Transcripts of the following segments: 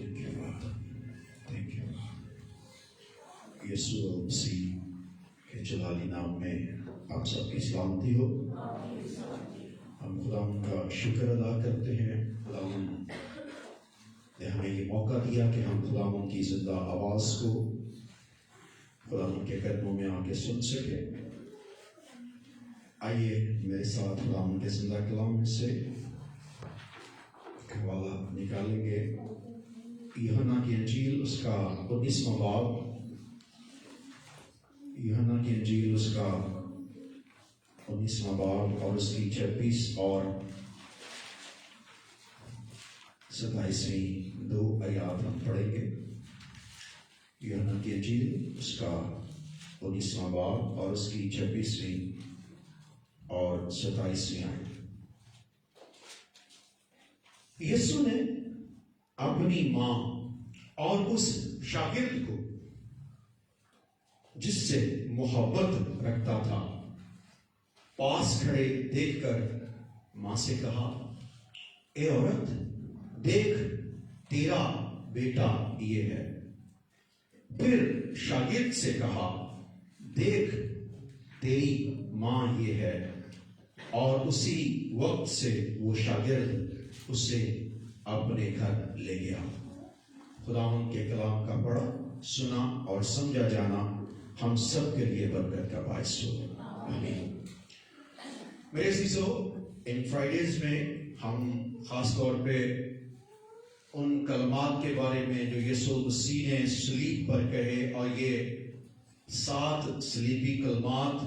Thank you, Father. Thank you. یسوع مسیح کے جلالی نام میں آپ سب کی سلامتی ہو۔ ہم خدا ان کا شکر ادا کرتے ہیں، خدا نے ہمیں یہ موقع دیا کہ ہم خدا ان کی زندہ آواز کو خدا ان کے قدموں میں آ کے سن سکے۔ آئیے میرے ساتھ خدا ان کے زندہ کلام میں سے حوالہ نکالیں گے۔ یوحنا کی انجیل اس کا 19واں باب، یوحنا کی انجیل اس کا 19واں باب اور اس کی 26 اور 27 دو آیات ہم پڑھیں گے۔ یوحنا کی انجیل اس کا 19واں باب اور اس کی 26 اور 27 آیت۔ یسوع نے اپنی ماں اور اس شاگرد کو جس سے محبت رکھتا تھا پاس کھڑے دیکھ کر ماں سے کہا، اے عورت، دیکھ تیرا بیٹا یہ ہے۔ پھر شاگرد سے کہا، دیکھ تیری ماں یہ ہے۔ اور اسی وقت سے وہ شاگرد اسے اپنے گھر لے گیا۔ خداوند کے کلام کا پڑھا، سنا اور سمجھا جانا ہم سب کے لیے برکت کا باعث ہو، آمین۔ میرے عزیزو، ان فرائیڈیز میں ہم خاص طور پہ ان کلمات کے بارے میں جو یسوع مسیح نے صلیب پر کہے، اور یہ 7 صلیبی کلمات،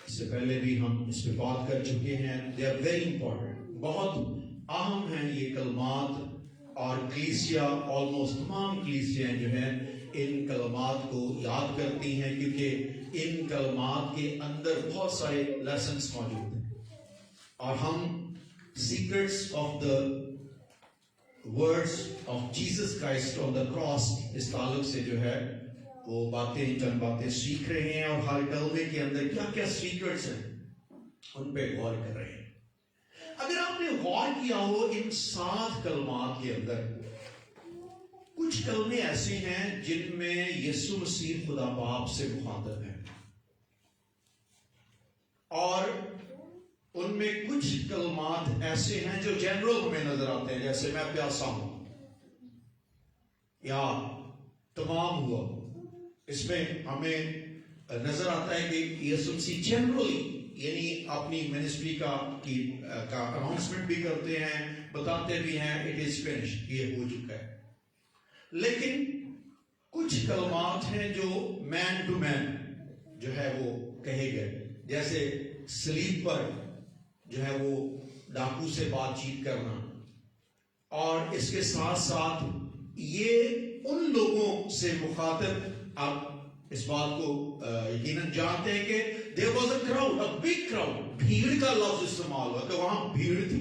اس سے پہلے بھی ہم اس پہ بات کر چکے ہیں۔ دے آر ویری امپورٹنٹ، بہت اہم ہیں یہ کلمات، اور کلیسیا آلموسٹ تمام کلیسیاں جو ہیں ان کلمات کو یاد کرتی ہیں، کیونکہ ان کلمات کے اندر بہت سارے لیسنس موجود ہیں، اور ہم secrets of the words of Jesus Christ on the cross اس تعلق سے جو ہے وہ چند باتیں سیکھ رہے ہیں، اور ہر کلمے کے اندر کیا کیا سیکرٹس ہیں ان پہ غور کر رہے ہیں۔ اگر آپ نے غور کیا ہو ان 7 کلمات کے اندر، کچھ کلمے ایسے ہیں جن میں یسوع مسیح خدا باپ سے مخاطب ہے، اور ان میں کچھ کلمات ایسے ہیں جو جنرل ہمیں نظر آتے ہیں، جیسے میں پیاسا ہوں یا تمام ہوا۔ اس میں ہمیں نظر آتا ہے کہ یسوع مسیح جنرلی یعنی اپنی منسٹری کا اناؤنسمنٹ بھی کرتے ہیں، بتاتے بھی ہیں اٹ از فنشڈ، یہ ہو چکا ہے۔ لیکن کچھ کلمات ہیں جو مین ٹو مین جو ہے وہ کہے گئے، جیسے صلیب پر جو ہے وہ ڈاکو سے بات چیت کرنا، اور اس کے ساتھ ساتھ یہ ان لوگوں سے مخاطب، آپ اس بات کو یقیناً جانتے ہیں کہ there was a crowd, a big crowd، بھیڑ کا لفظ استعمال ہوا کہ وہاں بھیڑ تھی،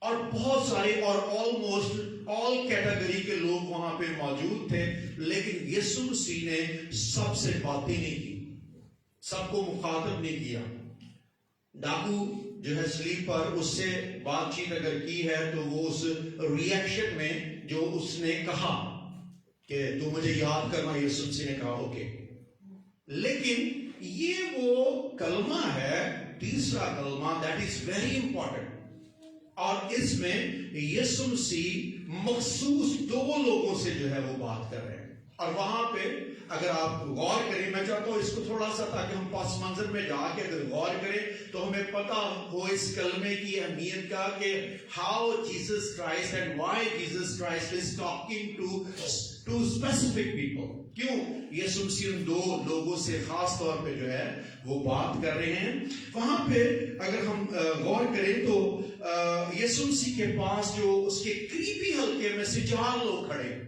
اور بہت سارے اور آلموسٹ آل کیٹیگری کے لوگ وہاں پہ موجود تھے، لیکن یسوع مسیح نے سب سے باتیں نہیں کی، سب کو مخاطب نہیں کیا۔ ڈاکو جو ہے صلیب پر، اس سے بات چیت اگر کی ہے تو وہ اس ریئیکشن میں جو اس نے کہا کہ تو مجھے یاد کرنا، یسوع مسیح نے کہا اوکے۔ لیکن یہ وہ کلمہ ہے، تیسرا کلمہ، دیٹ از ویری امپورٹنٹ، اور اس میں یسوع مسیح مخصوص 2 لوگوں سے جو ہے وہ بات کر رہے ہیں، اور وہاں پہ اگر آپ غور کریں، میں چاہتا ہوں اس کو تھوڑا سا تاکہ ہم پس منظر میں جا کے اگر غور کریں تو ہمیں پتہ ہو اس کلمے کی اہمیت کا، کہ how Jesus Christ and why Jesus Christ is talking to specific people, کیوں یسوع مسیح ان 2 لوگوں سے خاص طور پہ جو ہے وہ بات کر رہے ہیں۔ وہاں پہ اگر ہم غور کریں تو یسوع مسیح کے پاس جو اس کے قریبی حلقے میں سے 4 لوگ کھڑے ہیں۔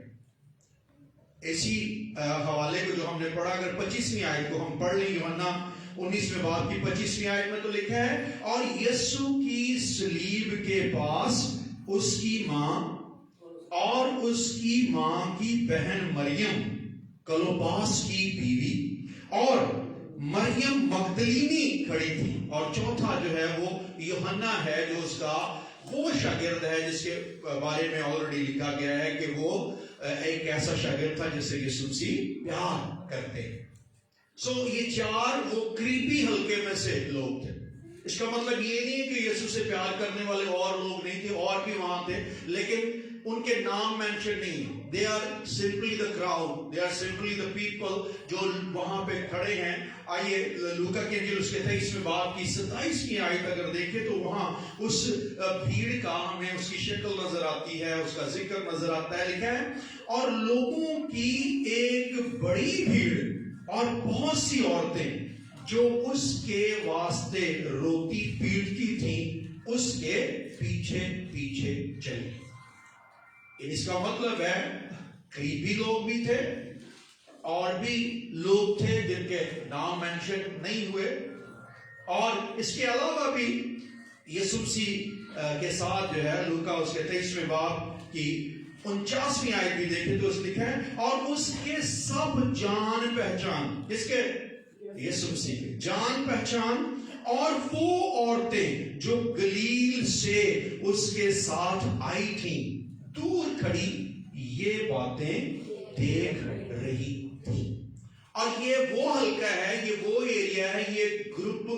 اسی حوالے کو جو ہم نے پڑھا، اگر 25ویں آیت کو ہم پڑھ لیں، یوحنا 19ویں باب کی 25ویں آیت میں تو لکھا ہے، اور یسوع کی صلیب کے پاس اس کی ماں اور اس کی ماں کی بہن مریم، کلوپاس کی بیوی، اور مریم مگدلینی کھڑی تھی، اور چوتھا جو ہے وہ یوحنا ہے جو اس کا وہ شاگرد ہے جس کے بارے میں آلریڈی لکھا گیا ہے کہ وہ ایک ایسا شاگرد تھا جس سے یسوع مسیح پیار کرتے ہیں. سو یہ چار وہ قریبی حلقے میں سے لوگ تھے. اس کا مطلب یہ نہیں ہے کہ یسوع سے پیار کرنے والے اور لوگ نہیں تھے, اور بھی وہاں تھے, لیکن ان کے نام مینشن نہیں. They are simply the crowd, they are simply the people جو وہاں پہ کھڑے ہیں. آئیے لوکا کی انجیل اس کے 23ویں باب کی 27ویں آیت اگر دیکھیں تو وہاں اس بھیڑ کا ہمیں اس کی شکل نظر آتی ہے, اس کا ذکر نظر آتا ہے. لکھا ہے اور لوگوں کی ایک بڑی بھیڑ اور بہت سی عورتیں جو اس کے واسطے روتی پیٹتی تھیں اس کے پیچھے پیچھے چلی. اس کا مطلب ہے قریبی لوگ بھی تھے اور بھی لوگ تھے جن کے نام مینشن نہیں ہوئے, اور اس کے علاوہ بھی یسوع مسیح کے ساتھ جو ہے لوکا اس کے 23ویں باب کی 49ویں آیت بھی دیکھیں تو اس لکھا ہے اور اس کے سب جان پہچان, جس کے یسوع مسیح کے جان پہچان, اور وہ عورتیں جو گلیل سے اس کے ساتھ آئی تھیں دور کھڑی یہ باتیں دیکھ رہی تھی. اور یہ وہ حلقہ ہے, یہ وہ ایریا ہے, یہ گروپ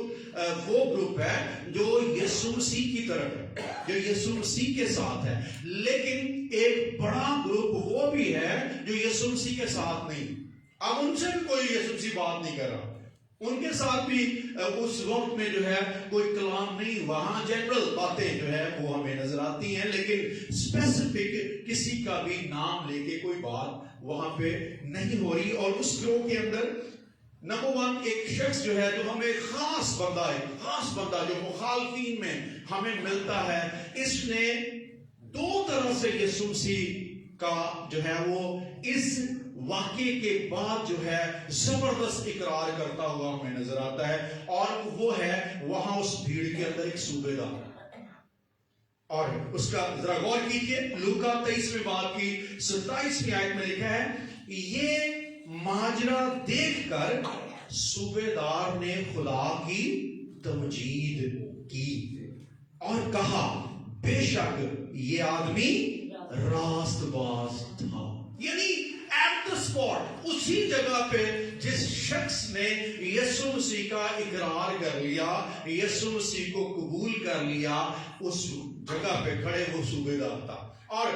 وہ گروپ ہے جو یسوع مسیح کی طرف ہے, جو یسوع مسیح کے ساتھ ہے. لیکن ایک بڑا گروپ وہ بھی ہے جو یسوع مسیح کے ساتھ نہیں. اب ان سے بھی کوئی یسوع مسیح بات نہیں کر رہا, ان کے ساتھ بھی اس وقت میں جو ہے کوئی کلام نہیں. وہاں جنرل باتیں جو ہے وہ ہمیں نظر آتی ہیں, لیکن اسپیسیفک کسی کا بھی نام لے کے کوئی بات وہاں پہ نہیں ہو رہی. اور اس گروہ کے اندر نمبر 1 ایک شخص جو ہے جو ہمیں خاص بندہ جو مخالفین میں ہمیں ملتا ہے. اس نے 2 طرح سے یسوع مسیح کا جو ہے وہ اس واقعے کے بعد جو ہے زبردست اقرار کرتا ہوا ہمیں نظر آتا ہے, اور وہ ہے وہاں اس بھیڑ کے اندر ایک صوبے دار. اور اس کا ذرا غور کیجئے, لوکا 23ویں باب کی 27ویں آیت میں لکھا ہے یہ ماجرا دیکھ کر صوبے دار نے خدا کی تمجید کی اور کہا بے شک یہ آدمی راست باز تھا. یعنی ایٹ دا اسپاٹ, اسی جگہ پہ جس شخص نے یسوع مسیح کا اقرار کر لیا, یسوع مسیح کو قبول کر لیا, اس جگہ پہ کھڑے وہ صوبے دار تھا. اور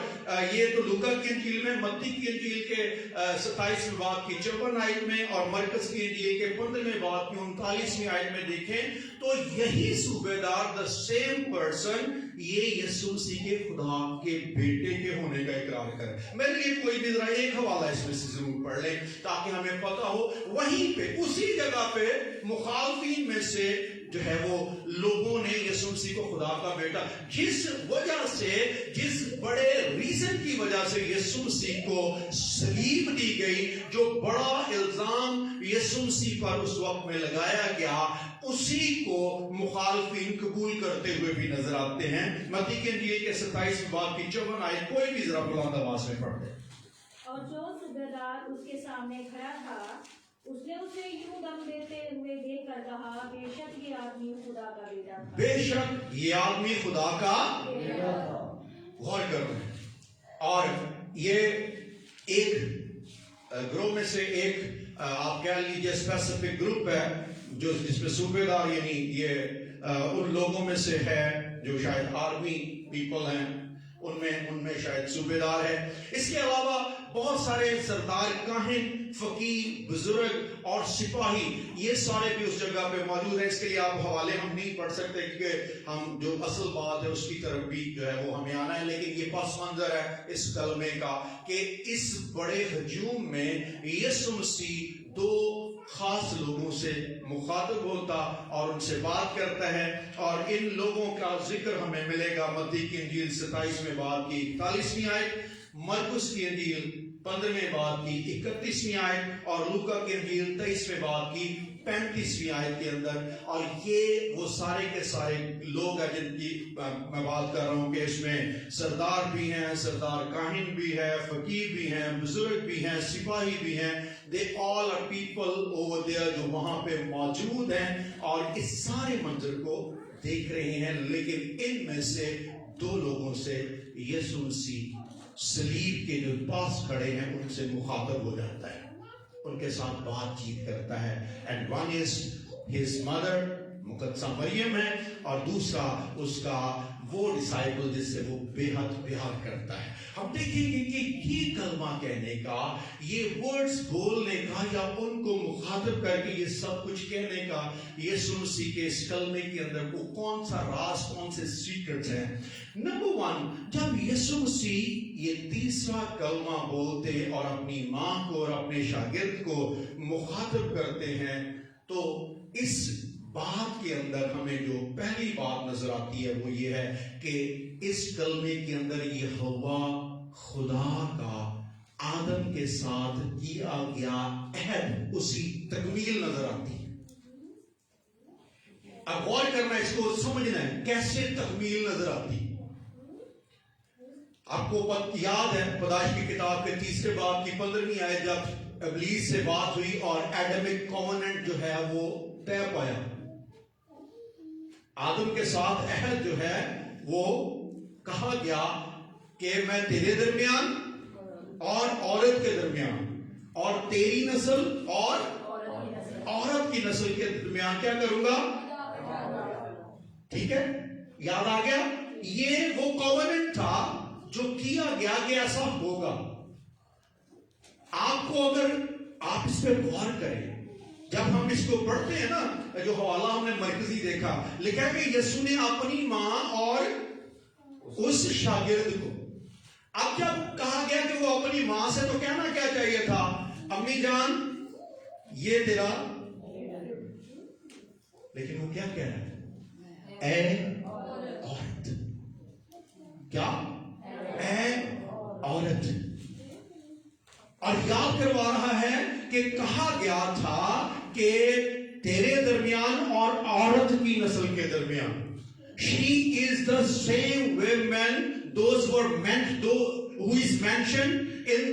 یہ تو لوکا کی انجیل میں, متی کی انجیل کے 27ویں باب کی 54 آیت میں, اور مرکز کی انجیل کے 15ویں باب کی 39ویں آیت میں دیکھیں تو یہی صوبے دار the same person یہ یسوع مسیح کے خدا کے بیٹے کے ہونے کا اقرار کرے. میرے لیے کوئی بھی ذرا ایک حوالہ اس میں سے ضرور پڑھ لیں تاکہ ہمیں پتہ ہو. وہیں پہ اسی جگہ پہ مخالفین میں سے جو ہے وہ لوگوں نے یسوع مسیح کو خدا کا بیٹا, جس وجہ سے, جس بڑے ریزن کی وجہ سے یسوع مسیح کو صلیب دی گئی, جو بڑا الزام یسوع مسیح پر اس وقت میں لگایا گیا, اسی کو مخالفین قبول کرتے ہوئے بھی نظر آتے ہیں. متی کی انجیل کے 27 باب کی 54 آیت کوئی بھی ذرا بلند آواز میں پڑھ دے. اور جو صوبیدار اس کے سامنے کھڑا تھا اس نے اسے یوں دم دیتے ہوئے دیکھ کر کہا بے شک یہ آدمی خدا کا بیٹا تھا. بے شک یہ آدمی خدا کا بیٹا تھا. غور کرو. اور یہ ایک گروہ میں سے ایک آپ کہہ لیجیے اسپیسیفک گروپ ہے جو جس میں صوبے دار یعنی یہ ان لوگوں میں سے ہے جو شاید آرمی پیپل ہیں, ان میں شاید صوبے دار ہے. اس کے علاوہ بہت سارے سردار, کاہن, فقیر, بزرگ اور سپاہی, یہ سارے بھی اس جگہ پہ موجود ہیں. اس کے لیے آپ حوالے ہم نہیں پڑھ سکتے کیونکہ ہم جو اصل بات ہے اس کی طرف بھی جو ہے وہ ہمیں آنا ہے. لیکن یہ پس منظر ہے اس کلمے کا کہ اس بڑے ہجوم میں یسوع مسیح 2 خاص لوگوں سے مخاطب ہوتا اور ان سے بات کرتا ہے. اور ان لوگوں کا ذکر ہمیں ملے گا متی کی انجیل 27ویں باب کی 41ویں آیت, مرکز کی انجیل 15ویں باب کی 31ویں آیت, اور لوکا کی انجیل 23ویں باب کی 35ویں آیت کے اندر. اور یہ وہ سارے کے سارے لوگ ہیں جن کی میں بات کر رہا ہوں کہ اس میں سردار بھی ہیں, سردار کاہن بھی ہے, فقیر بھی ہیں, بزرگ بھی ہیں, سپاہی بھی ہیں. They all are people over there جو وہاں پہ موجود ہیں اور اس سارے منظر کو دیکھ رہے ہیں. لیکن ان میں سے دو لوگوں سے یسوع مسیح صلیب کے جو پاس کھڑے ہیں ان سے مخاطب ہو جاتا ہے, ان کے ساتھ بات چیت کرتا ہے. And one is his mother, مقدسہ مریم ہے, اور دوسرا اس کا وہ ڈسائپل جس سے وہ بے حد پیار کرتا ہے. ہم دیکھیں گے کہ یہ کلمہ کہنے کا, یہ ورڈز بولنے کا, یا ان کو مخاطب کر کے یہ سب کچھ کہنے کا یسوع مسیح کے اس کلمے کے اندر وہ کون سا راز, کون سے سیکرٹس ہیں. نمبر ون, جب یسوع مسیح یہ تیسرا کلمہ بولتے اور اپنی ماں کو اور اپنے شاگرد کو مخاطب کرتے ہیں, تو اس بات کے اندر ہمیں جو پہلی بات نظر آتی ہے وہ یہ ہے کہ اس کلمے کے اندر یہ ہوا خدا کا آدم کے ساتھ کیا گیا عہد, اس کی تکمیل نظر آتی ہے. اب غور کرنا, اس کو سمجھنا ہے کیسے تکمیل نظر آتی. آپ کو یاد ہے پیدائش کی کتاب کے 3 باب کی 15ویں آیت, جب ابلیس سے بات ہوئی اور ایڈمک کووننٹ جو ہے وہ طے پایا, آدم کے ساتھ عہد جو ہے وہ کہا گیا کہ میں تیرے درمیان اور عورت کے درمیان اور تیری نسل اور عورت کی نسل کے درمیان کیا کروں گا. ٹھیک ہے, یاد آ گیا. یہ وہ کووننٹ تھا جو کیا گیا کہ ایسا ہوگا. آپ کو اگر آپ اس پہ غور کریں, جب ہم اس کو پڑھتے ہیں نا, جو حوالہ ہم نے مرکزی دیکھا, لکھا ہے کہ یسوع نے اپنی ماں اور اس شاگرد کو, اب جب کہا گیا کہ وہ اپنی ماں سے, تو کہنا کیا چاہیے تھا, امی جان یہ تیرا, لیکن وہ کیا کہہ رہا ہے, اے عورت, کیا اے عورت, اور یاد کروا رہا ہے کہ کہا گیا تھا کہ تیرے درمیان اور عورت کی نسل کے درمیان. She is the same woman, those were meant, who is mentioned in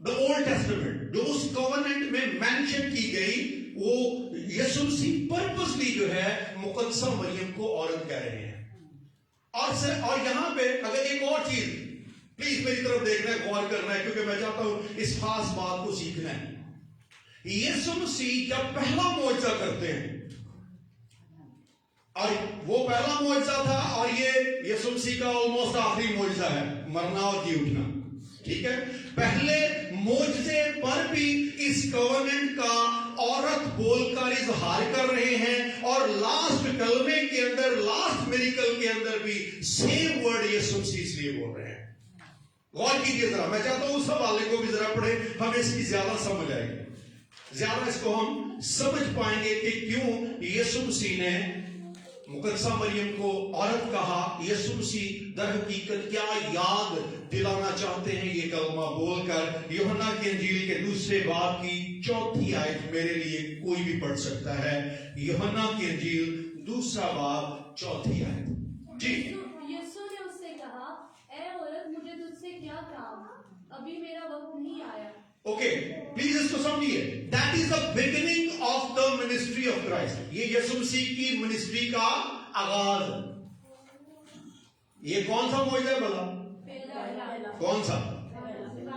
the Old Testament. جو اس covenant میں mention کی گئی, وہ یسوع مسیح purposely جو ہے مقدسہ مریم کو عورت کہہ رہے ہیں. اور یہاں پہ اگر ایک اور چیز, پلیز میری طرف دیکھنا ہے, غور کرنا ہے, کیونکہ میں چاہتا ہوں اس خاص بات کو سیکھنا ہے. یسوع مسیح جب پہلا معجزہ کرتے ہیں, اور وہ پہلا معجزہ تھا, اور یہ یسوع مسیح کا آلموسٹ آخری معجزہ ہے, مرنا اور جی اٹھنا. ٹھیک ہے, پہلے معجزے پر بھی اس کووننٹ کا عورت بول کر اظہار کر رہے ہیں, اور لاسٹ کلمے کے اندر, لاسٹ میریکل کے اندر بھی سیم ورڈ یسوع مسیح اس لیے بول رہے ہیں. غور کیجیے ذرا, میں چاہتا ہوں اس حوالے کو بھی ذرا پڑھیں, ہمیں اس کی زیادہ سمجھ آئے گی, زیادہ اس کو ہم سمجھ پائیں گے کہ کیوں یسوع مسیح نے مقدسہ مریم کو عورت کہا. یسوع مسیح در حقیقت کیا یاد دلانا چاہتے ہیں یہ کلمہ بول کر. یوحنا کی انجیل کے 2 باب کی 4 آیت میرے لیے کوئی بھی پڑھ سکتا ہے. یوحنا کی انجیل 2 باب 4 آیت. جی. یسوع نے اس سے کہا, اے عورت مجھے تجھ سے کیا کام, ابھی میرا وقت نہیں آیا. اوکے, پلیز اس کو سمجھیے. That is the beginning of the ministry of Christ. یہ یسوع مسیح کی منسٹری کا آغاز. یہ کون سا معجزہ بلا, کون سا,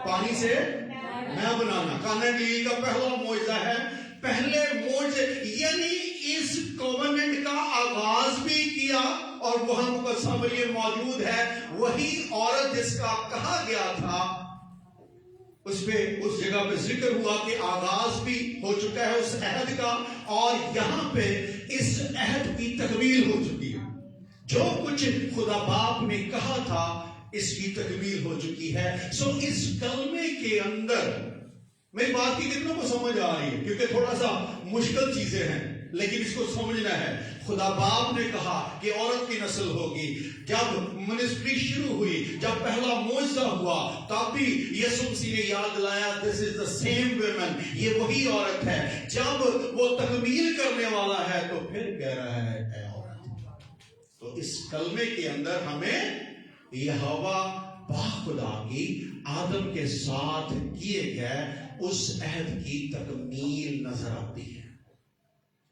پانی سے میں بنانا, کانا گلیلی کا پہلا معجزہ ہے. پہلے معجزے, یعنی اس کووننٹ کا آغاز بھی کیا, اور وہاں مقدسہ مریم موجود ہے, وہی عورت جس کا کہا گیا تھا, اس پہ اس جگہ پہ ذکر ہوا کہ آغاز بھی ہو چکا ہے اس عہد کا, اور یہاں پہ اس عہد کی تکمیل ہو چکی ہے. جو کچھ خدا باپ نے کہا تھا اس کی تکمیل ہو چکی ہے. سو اس کلمے کے اندر, میری بات کی کتنوں کو سمجھ آ رہی ہے, کیونکہ تھوڑا سا مشکل چیزیں ہیں, لیکن اس کو سمجھنا ہے. خدا باپ نے کہا کہ عورت کی نسل ہوگی. جب منسٹری شروع ہوئی, جب پہلا معجزہ ہوا, تب بھی یسوع مسیح نے یاد دلایا this is the same woman, یہ وہی عورت ہے. جب وہ تکمیل کرنے والا ہے تو پھر کہہ رہا ہے اے عورت. تو اس کلمے کے اندر ہمیں یہوہ باخدا کی آدم کے ساتھ کیے گئے اس عہد کی تکمیل نظر آتی ہے.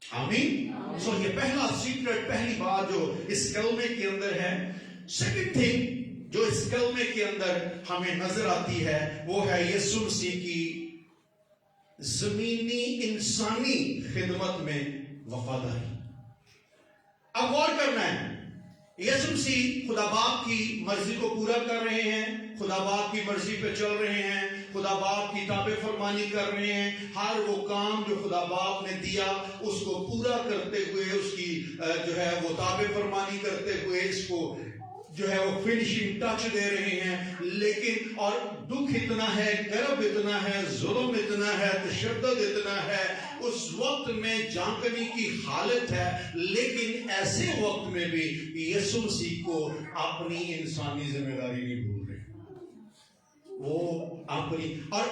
آمین. سو یہ پہلا سیکرٹ, پہلی بات جو اس کلمے کے اندر ہے, سیکنڈ تھنگ جو اس کلمے کے اندر ہمیں نظر آتی ہے وہ ہے یسوع مسیح کی زمینی انسانی خدمت میں وفاداری. اب غور کرنا ہے، یسوع مسیح خدا باپ کی مرضی کو پورا کر رہے ہیں، خدا باپ کی مرضی پہ چل رہے ہیں، خدا باپ کی تابع فرمانی کر رہے ہیں، ہر وہ کام جو خدا باپ نے دیا اس کو پورا کرتے ہوئے، اس کی جو ہے وہ تابع فرمانی کرتے ہوئے اس کو جو ہے وہ فنیشنگ ٹچ دے رہے ہیں. لیکن اور دکھ اتنا ہے، گرب اتنا ہے، ظلم اتنا ہے، تشدد اتنا ہے، اس وقت میں جانکنی کی حالت ہے، لیکن ایسے وقت میں بھی یسوع مسیح کو اپنی انسانی ذمہ داری نہیں بھول رہے. وہ اپنی، اور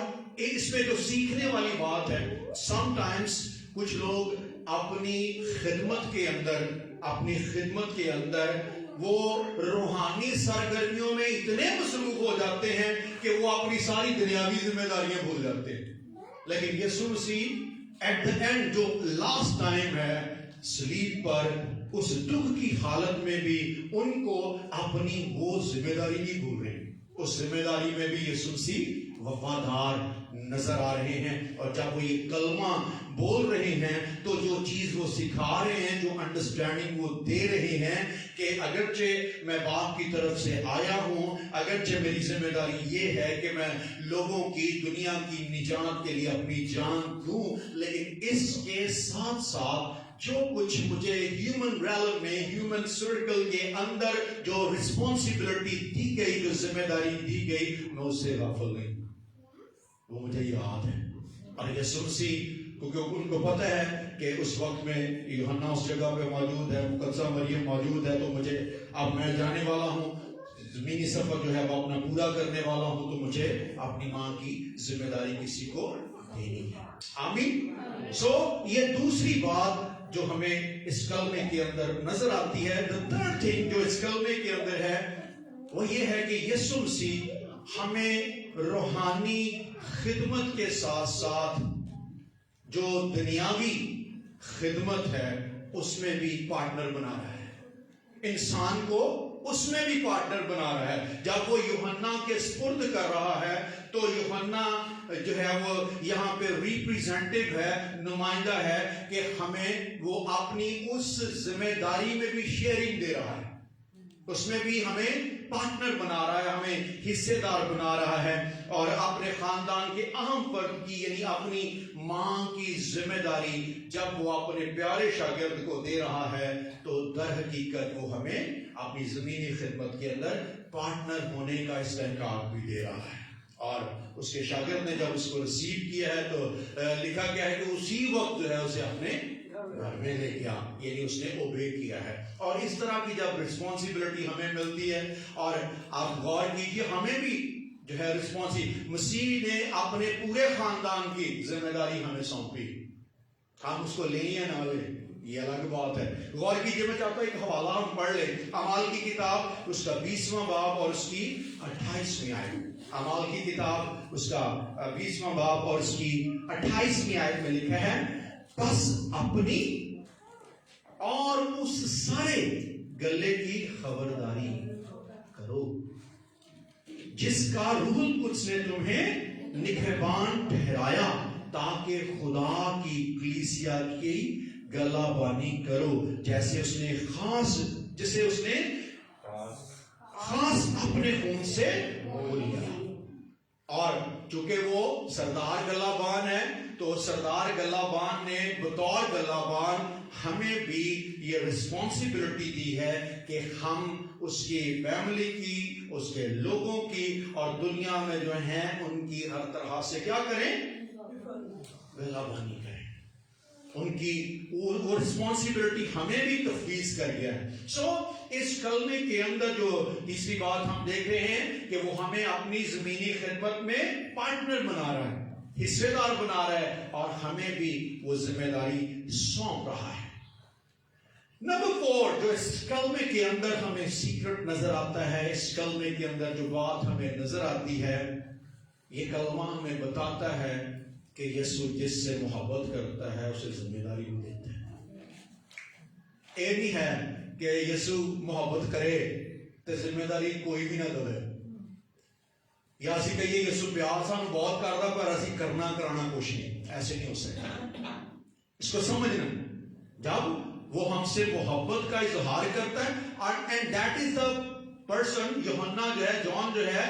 اس میں جو سیکھنے والی بات ہے، سم ٹائمز کچھ لوگ اپنی خدمت کے اندر وہ روحانی سرگرمیوں میں اتنے مصروف ہو جاتے ہیں کہ وہ اپنی ساری دنیاوی ذمہ داریاں بھول جاتے ہیں. لیکن یسوع مسیح ایٹ دا اینڈ جو لاسٹ ٹائم ہے صلیب پر، اس دکھ کی حالت میں بھی ان کو اپنی وہ ذمہ داری نہیں بھول رہے. اس ذمہ داری میں بھی یسوع مسیح وفادار نظر آ رہے ہیں. اور جب وہ یہ کلمہ بول رہے ہیں تو جو چیز وہ سکھا رہے ہیں، جو انڈرسٹینڈنگ وہ دے رہے ہیں کہ اگرچہ میں باپ کی طرف سے آیا ہوں، اگرچہ میری ذمہ داری یہ ہے کہ میں لوگوں کی، دنیا کی نجات کے لیے اپنی جان دوں، لیکن اس کے ساتھ ساتھ جو کچھ مجھے ہیومن ریلم میں، ہیومن سرکل کے اندر جو رسپانسبلٹی دی گئی، جو ذمہ داری دی گئی، میں اس سے غافل نہیں. وہ مجھے یاد ہے. اور یسوع مسیح، کیونکہ ان کو پتہ ہے کہ اس وقت میں یوحنا اس جگہ پہ موجود ہے، مقدسہ مریم موجود ہے، تو مجھے اب میں جانے والا ہوں، زمینی سفر جو ہے وہ اپنا پورا کرنے والا ہوں، تو مجھے اپنی ماں کی ذمہ داری کسی کو دینی ہے. آمین. یہ دوسری بات جو ہمیں اس کلمے کے اندر نظر آتی ہے. the third thing جو اس کلمے کے اندر ہے وہ یہ ہے کہ یسوع مسیح ہمیں روحانی خدمت کے ساتھ ساتھ جو دنیاوی خدمت ہے اس میں بھی پارٹنر بنا رہا ہے. انسان کو اس میں بھی پارٹنر بنا رہا ہے. جب وہ یوحنا کے سپرد کر رہا ہے تو یوحنا جو ہے وہ یہاں پہ ریپریزنٹیو ہے، نمائندہ ہے کہ ہمیں وہ اپنی اس ذمہ داری میں بھی شیئرنگ دے رہا ہے، اس میں بھی ہمیں پارٹنر بنا رہا ہے، ہمیں حصے دار بنا رہا ہے. اور اپنے خاندان کے اہم فرد کی، یعنی اپنی ماں کی ذمہ داری جب وہ اپنے پیارے شاگرد کو دے رہا ہے تو در حقیقت وہ ہمیں اپنی زمینی خدمت کے اندر پارٹنر ہونے کا استحقاق بھی دے رہا ہے. اور اس کے شاگرد نے جب اس کو ریسیو کیا ہے تو لکھا گیا ہے کہ اسی وقت جو ہے اسے اپنے گھر میں لے گیا، یعنی اس نے اوبے کیا ہے. اور اس طرح کی جب رسپانسبلٹی ہمیں ملتی ہے، اور آپ غور کیجئے ہمیں بھی جو ہے مسیح نے اپنے پورے خاندان کی ذمہ داری ہمیں سونپی. ہم اس کو لیں یا نہ لیں یہ الگ بات ہے. غور کیجئے، میں چاہتا ہوں ایک حوالہ ہم پڑھ لیں. اعمال کی کتاب اس کا 20واں باب اور اس کی 28ویں آیت. اعمال کی کتاب اس کا 20واں باب اور اس کی 28ویں آیت میں لکھا ہے، بس اپنی اور اس سارے گلے کی خبرداری کرو جس کا روح القدس نے تمہیں نگہبان ٹھہرایا، تاکہ خدا کی کلیسیا کی گلہ بانی کرو، جسے اس نے خاص اپنے خون سے مول لیا. اور چونکہ وہ سردار گلہ بان ہے تو سردار گلہ بان نے بطور گلہ بان ہمیں بھی یہ رسپانسبلٹی دی ہے کہ ہم اس کی فیملی کی، اس کے لوگوں کی اور دنیا میں جو ہیں ان کی ہر طرح سے کیا کریں، گلہ بانی کریں. ان کی وہ رسپانسبلٹی ہمیں بھی تفویض کر گیا ہے. اس کلمے کے اندر جو تیسری بات ہم دیکھ رہے ہیں کہ وہ ہمیں اپنی زمینی خدمت میں پارٹنر بنا رہا ہے، حصے دار بنا رہا ہے، اور ہمیں بھی وہ ذمہ داری سونپ رہا ہے. نمبر 4 جو اس کلمے کے اندر ہمیں سیکرٹ نظر آتا ہے، اس کلمے کے اندر جو بات ہمیں نظر آتی ہے، یہ کلمہ ہمیں بتاتا ہے کہ یسوع جس سے محبت کرتا ہے اسے ذمہ داری بھی دیتا ہے. یہ نہیں ہے کہ یسوع محبت کرے تے ذمہ داری کوئی بھی نہ دے. یا اسی کہیے یسو پیار سانو بہت کردا پر اسی کرنا کرانا کچھ نہیں. ایسے نہیں ہو سکتا. اس کو سمجھنا, جب وہ ہم سے محبت کا اظہار کرتا ہے, and that is the person, یوحنا جو ہے, جان جو ہے,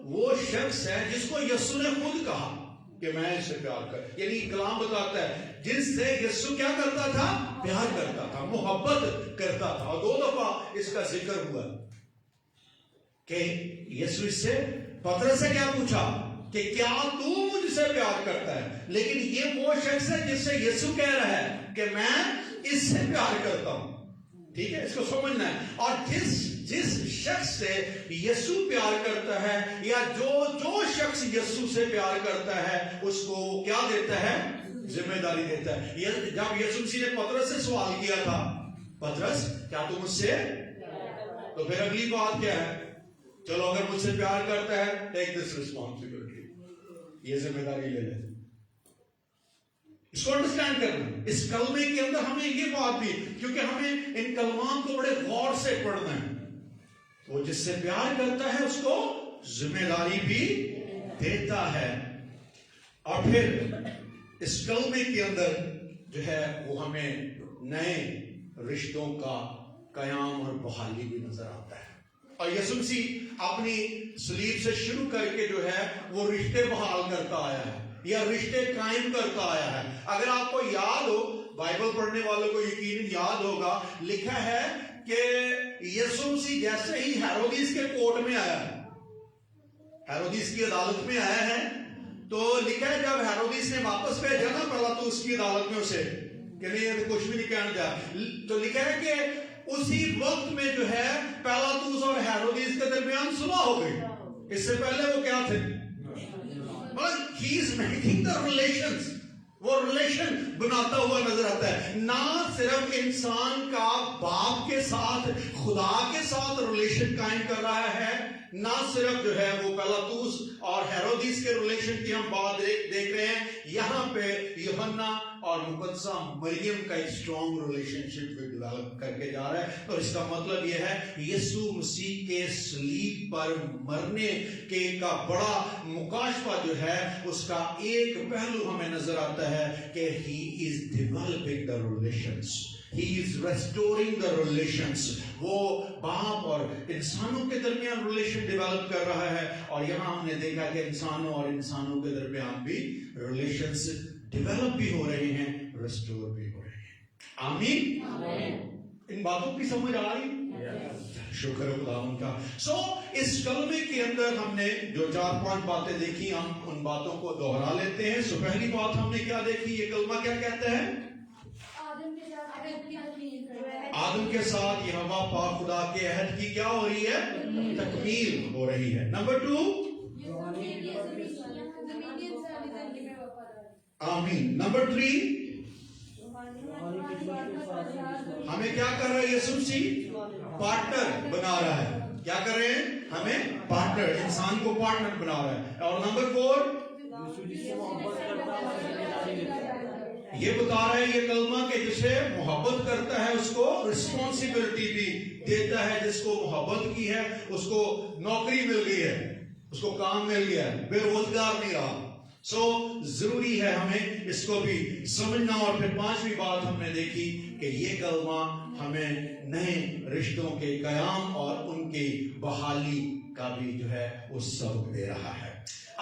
وہ شخص ہے جس کو یسوع نے خود کہا کہ میں اس سے پیار کر, یعنی کلام بتاتا ہے جس سے یسوع کیا کرتا تھا, پیار کرتا تھا, محبت کرتا تھا. اور 2 دفعہ اس کا ذکر ہوا کہ یسوع اس سے پترس سے کیا پوچھا کہ کیا تو مجھ سے پیار کرتا ہے, لیکن یہ وہ شخص ہے جس سے یسوع کہہ رہا ہے کہ میں اس سے پیار کرتا ہوں. ٹھیک ہے, اس کو سمجھنا ہے. اور جس شخص سے یسوع پیار کرتا ہے, یا جو شخص یسوع سے پیار کرتا ہے, اس کو کیا دیتا ہے, ذمہ داری دیتا ہے. جب یسوع مسیح نے پترس سے سوال کیا تھا, پترس کیا تو مجھ سے, تو پھر اگلی بات کیا ہے, چلو اگر مجھ سے پیار کرتا ہے, ٹیک دس ریسپانسبلٹی, یہ ذمہ داری لے لے. اس کو انڈرسٹینڈ کرنا. اس کلمے کے اندر ہمیں یہ بات بھی, کیونکہ ہمیں ان کلمات کو بڑے غور سے پڑھنا ہے. وہ جس سے پیار کرتا ہے اس کو ذمہ داری بھی دیتا ہے. اور پھر اس کلمے کے اندر جو ہے وہ ہمیں نئے رشتوں کا قیام اور بحالی بھی نظر آتا ہے. اور یسوع مسیح اپنی صلیب سے شروع کر کے جو ہے وہ رشتے بحال کرتا آیا ہے, یا رشتے قائم کرتا آیا ہے. اگر آپ کو یاد ہو, بائبل پڑھنے والوں کو یقیناً یاد ہوگا, لکھا ہے کہ یسوع مسیح جیسے ہی ہیرودیس کے کورٹ میں آیا ہے, ہیرودیس کی عدالت میں آیا ہے, تو لکھا ہے جب ہیرودیس نے واپس بھیجا نا پہلا تو اس کی عدالت میں اسے کہ نہیں یہ کچھ بھی نہیں کہنا چاہا, تو لکھا ہے کہ اسی وقت میں جو ہے پیلاطوس اور ہیرودیس کے درمیان صلح ہو گئی. اس سے پہلے وہ کیا تھے, he is making the relations, وہ ریلیشن بناتا ہوا نظر آتا ہے. نہ صرف انسان کا باپ کے ساتھ, خدا کے ساتھ ریلیشن قائم کر رہا ہے, نہ صرف جو ہے وہ پیلاطوس اور ہیرودیس کے ریلیشن کی ہم بات دیکھ رہے ہیں, یہاں پہ یوحنا اور مقدسہ مریم کا ایک اسٹرانگ ریلیشن شپ بھی ڈیولپ کر کے جا رہا ہے. اور اس کا مطلب یہ ہے یسوع مسیح کے صلیب پر مرنے کے کا بڑا مکاشفہ جو ہے اس کا ایک پہلو ہمیں نظر آتا ہے کہ he is developing the relations, he is restoring the relations. وہ باپ اور انسانوں کے درمیان ریلیشن ڈیولپ کر رہا ہے, اور یہاں ہم نے دیکھا کہ انسانوں اور انسانوں کے درمیان بھی ریلیشنز ڈیولپ بھی ہو رہے ہیں, ریسٹور بھی ہو رہے ہیں. آمین. ان باتوں کی سمجھ آ رہی؟ شکر خدا ان کا. سو اس کلمے کے اندر ہم نے جو 4-5 باتیں دیکھی, ہم ان باتوں کو دوہرا لیتے ہیں. سو پہلی بات ہم نے کیا دیکھی, یہ کلمہ کیا کہتا ہے, آدم کے ساتھ یہوہ پاک خدا کے عہد کی کیا ہو رہی ہے, تکمیل ہو رہی ہے. نمبر 2, آمین. نمبر 3, ہمیں کیا کر رہا ہے یسوع مسیح, پارٹنر بنا رہا ہے. کیا کر رہے ہیں, ہمیں پارٹنر, انسان کو پارٹنر بنا رہا ہے. اور نمبر 4, یہ بتا رہا ہے یہ کلمہ کہ جسے محبت کرتا ہے اس کو رسپانسبلٹی بھی دیتا ہے. جس کو محبت کی ہے اس کو نوکری مل گئی ہے, اس کو کام مل گیا ہے, بے روزگار نہیں رہا. سو ضروری ہے ہمیں اس کو بھی سمجھنا. اور پھر 5ویں بات ہم نے دیکھی کہ یہ کلمہ ہمیں نئے رشتوں کے قیام اور ان کی بحالی کا بھی جو ہے وہ سبق دے رہا ہے.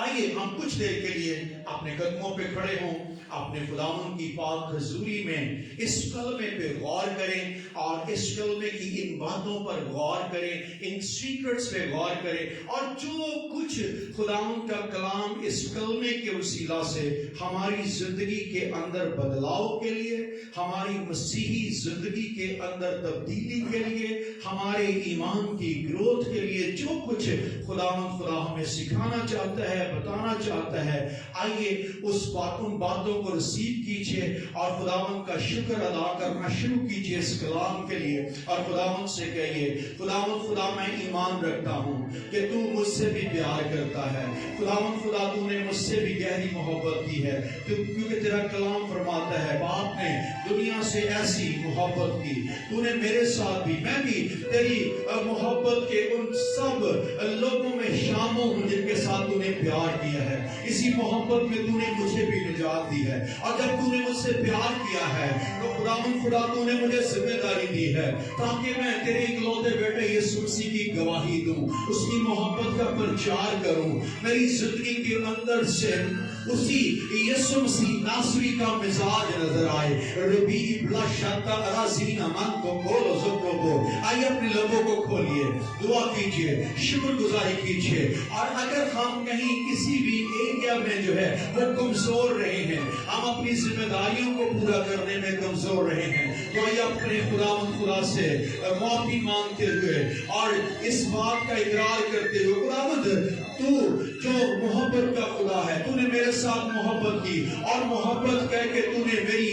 آئیے ہم کچھ دیر کے لیے اپنے قدموں پہ کھڑے ہوں, اپنے خداوند کی پاک حضوری میں اس کلمے پہ غور کریں, اور اس کلمے کی ان باتوں پر غور کریں, ان سیکرٹس پہ غور کریں, اور جو کچھ خداوند کا کلام اس کلمے کے وسیلہ سے ہماری زندگی کے اندر بدلاؤ کے لیے, ہماری مسیحی زندگی کے اندر تبدیلی کے لیے, ہمارے ایمان کی گروتھ کے لیے جو کچھ خدا ہمیں سکھانا چاہتا ہے, بتانا چاہتا ہے. آئیے ان باتوں کو ریسیو کیجئے اور خداوند کا شکر ادا کرنا شروع کیجئے اس کلام کے لیے اور خداوند سے کہیے خداوند خدا میں ایمان رکھتا ہوں کہ تو مجھ سے بھی پیار کرتا ہے. خداوند خدا تو نے مجھ سے بھی گہری محبت کی ہے کیونکہ تیرا کلام فرماتا ہے باپ نے دنیا سے ایسی محبت کی. تو نے میرے ساتھ بھی میں بھی تیری محبت کے ان سب لوگوں میں شامل ہوں جن کے ساتھ تو نے پیار کیا ہے. اسی محبت میں تو نے مجھے بھی نجات دی ہے اور جب تو نے مجھ سے پیار کیا ہے تو خداوند خدا تو نے مجھے ذمہ داری دی ہے تاکہ میں تیرے اکلوتے بیٹے یسوع مسیح کی گواہی دوں, اس کی محبت کا پرچار کروں. میری زندگی کے اندر سے اسی یسوع مسیح ناصری کا مزاج نظر آئے. ربی بلا شاتا رازین من کو کھولو زبرو کو. آئیے اپنے لبوں کو کھولیے, دعا کیجئے, شکر گزاری کیجئے. اور اگر ہم کہیں کسی بھی ایریا میں جو ہے وہ کمزور رہے ہیں, ہم اپنی ذمہ داریوں کو پورا کرنے میں کمزور رہے ہیں, تو آئیے اپنے خدا سے معافی مانگتے ہوئے اور اس بات کا اقرار کرتے ہوئے خداوند تو جو محبت کا خدا ہے, تو نے میرے ساتھ محبت کی اور محبت کہہ کے تو نے میری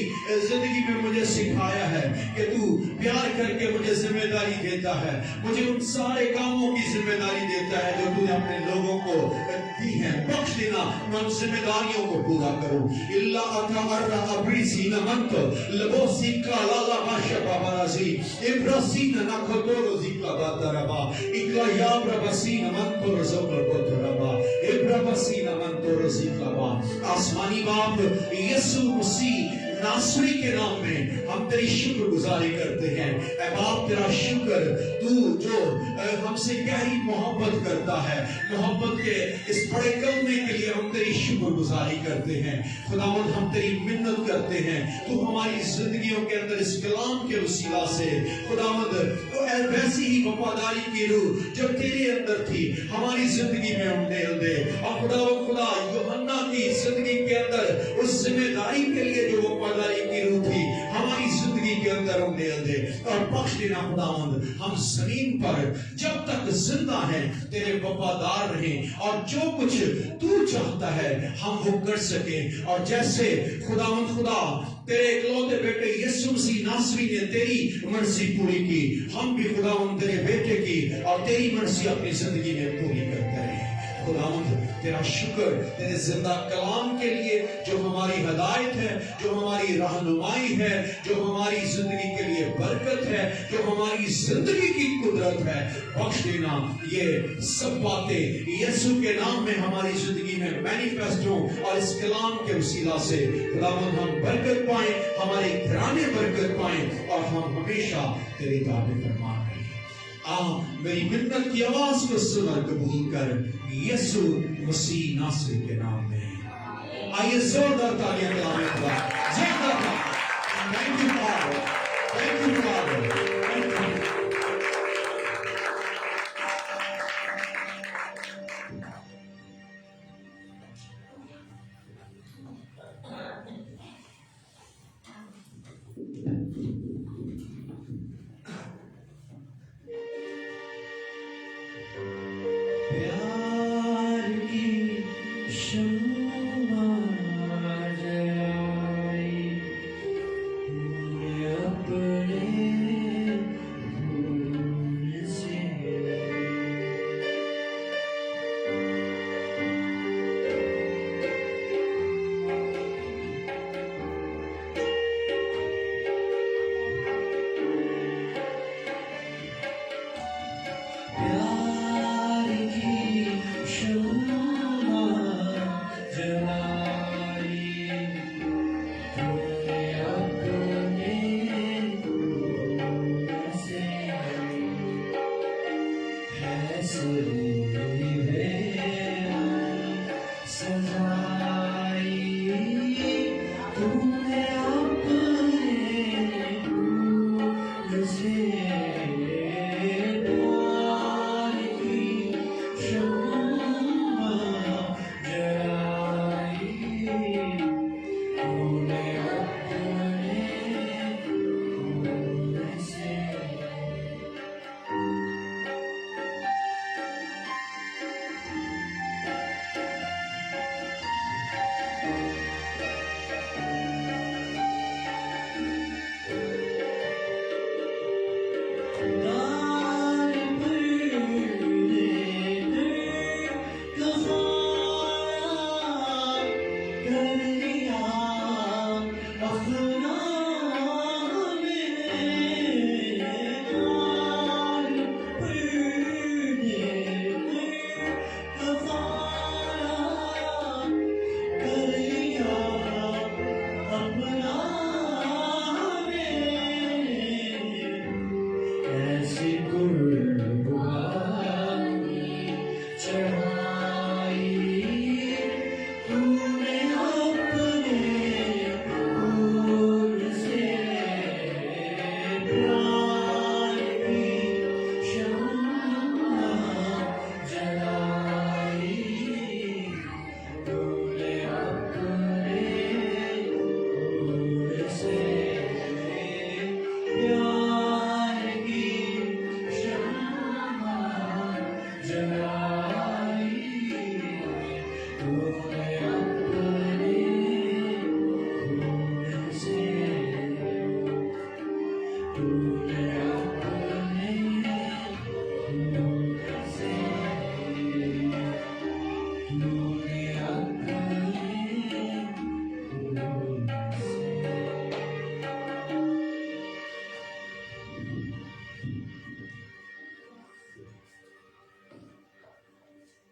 زندگی میں مجھے سکھایا ہے کہ تو پیار کر کے مجھے ذمہ داری دیتا ہے, مجھے ان سارے کاموں کی ذمہ داری دیتا ہے جو تو نے اپنے لوگوں کو دی ہے. بخش دینا میں ان ذمہ داریوں کو پورا کروں. اللہ اتمر ابریزین منت لبو سیکا لالا باشا بابا رازی ابراسین نکھتورو زیکلا باتربا اکلا یاب ربسین منتور زبر بطربا ابراسین منتور زیکلا با. آسمانی باپ یسوع مسیح ناصری کے نام میں ہم تیری شکر گزاری کرتے ہیں. اے باپ تیرا شکر, تو جو ہم سے گہری محبت کرتا ہے, محبت کے اس بڑے کلمے کے لیے ہم تیری شکر گزاری کرتے ہیں. خداوند ہم تیری منت کرتے ہیں تو ہماری زندگیوں کے اندر اس کلام کے وسیلہ سے خداوند ویسی ہی وفاداری کی روح جو تیرے اندر تھی ہماری زندگی میں انڈیل دے. اور خداوند خدا یوحنا کی زندگی کے اندر اس ذمہ داری کے لیے جو وفاداری کی روح تھی ہماری زندگی کے اندر انڈیل دے اور بخش دینا خداوند ہم زمین پر جب تک زندہ ہیں تیرے وفادار رہیں اور جو کچھ تو چاہتا ہے ہم وہ کر سکیں. اور جیسے خداوند خدا تیرے اکلوتے بیٹے یسوع مسیح ناصری نے تیری مرضی پوری کی, ہم بھی خداوند تیرے بیٹے کی اور تیری مرضی اپنی زندگی میں پوری کرتے رہیں. خداوند تیرا شکر تیرے زندہ کلام کے لیے جو ہماری ہدایت ہے, جو ہماری رہنمائی ہے, جو ہماری زندگی کے لیے برکت ہے, جو ہماری زندگی کی قدرت ہے. بخش دینا یہ سب باتیں یسوع کے نام میں ہماری زندگی میں مینیفیسٹ ہوں اور اس کلام کے وسیلہ سے خداوند ہم برکت پائیں, ہمارے گھرانے برکت پائیں اور ہم ہمیشہ تیری تعریف فرما رہے ہیں. میری منت کی آواز کو سن اور قبول کر یسوع مسیح ناصری کے نام میں. آئیے زوردار تالیاں کلام خدا, زوردار تالیاں. Thank you father, thank you father, thank you.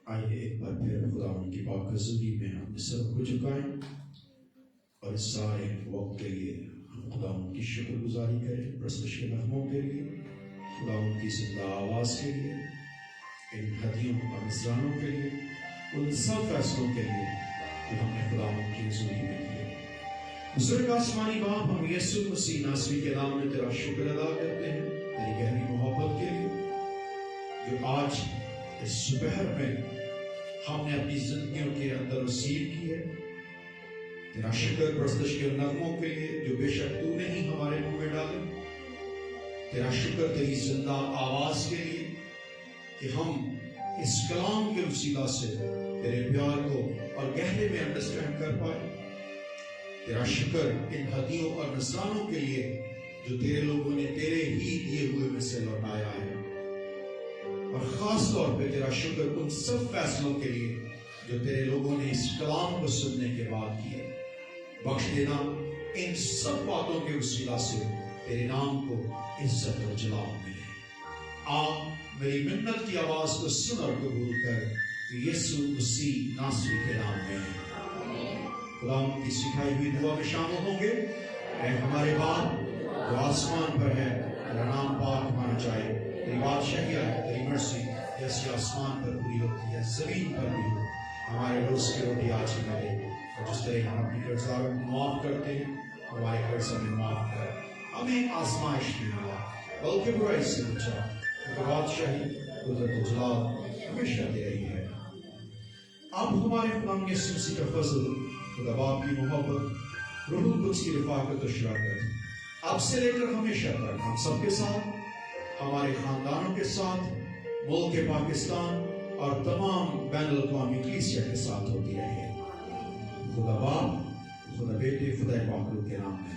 آئیے ایک بار پھر خدا کی پاک حضوری میں ہم سب کو جھکائیں اور اس سارے وقت کے لیے ہم خدا کی شکر گزاری کریں، پرستش کے نغموں کے لیے، خدا کی زندہ آواز کے لیے، ان ہدیوں اور نذرانوں کے لیے، ان سب فیصلوں کے لیے جو ہم نے خدا کی حضوری میں کیے۔ بزرگ آسمانی باپ، ہم یسوع مسیح ناصری کے نام میں تیرا شکر ادا کرتے ہیں تیری گہری محبت کے لیے جو آج اس صبح میں ہم نے اپنی زندگیوں کے اندر وسیع کی ہے۔ تیرا شکر پرستش کے نغموں کے لیے جو بے شک تو نے ہی ہمارے منہ میں ڈالے۔ تیرا شکر تیری زندہ آواز کے لیے کہ ہم اس کلام کے وسیلہ سے تیرے پیار کو اور گہرے میں انڈرسٹینڈ کر پائے۔ تیرا شکر ان ہدیوں اور نذرانوں کے لیے جو تیرے لوگوں نے تیرے ہی دیے ہوئے میں سے لوٹایا ہے، اور خاص طور پہ تیرا شکر ان سب فیصلوں کے لیے جو تیرے لوگوں نے اس کلام کو سننے کے بعد کیے۔ بخش دینا ان سب باتوں کے وسیلہ سے تیرے نام کو عزت اور جلال ملے۔ آپ میری منت کی آواز کو سن اور قبول کر یسوع مسیح ناصری کے نام میں خدا کی سکھائی ہوئی دعا میں شامل ہوں گے۔ اے ہمارے باپ جو آسمان پر ہے، تیرا نام پاک مانا جائے، تیری بادشاہیت، تیری مرضی جیسی آسمان پر پوری ہوتی ہے زمین پر بھی ہو۔ ہمارے روز کی روٹی آج ہی ملے، اور جس طرح ہم اپنی قرضداروں کو معاف کرتے ہیں ہمارے قرض ہمیں معاف کر، ہمیں آزمائش میں نہ لا بلکہ برائی سے بچا، کیونکہ بادشاہی، قدرت و جلال ہمیشہ تیری ہے۔ اب ہمارے خدا یسوع مسیح کا فضل، خدا باپ کی محبت، روح القدس کی رفاقت و شراکت اب سے لے کر ہمیشہ تک ہم سب کے ساتھ، ہمارے خاندانوں کے ساتھ، ملک پاکستان اور تمام بین الاقوامی کلیسیا کے ساتھ ہوتی رہے۔ خدا باپ، خدا بیٹے، خدا پاک کے نام میں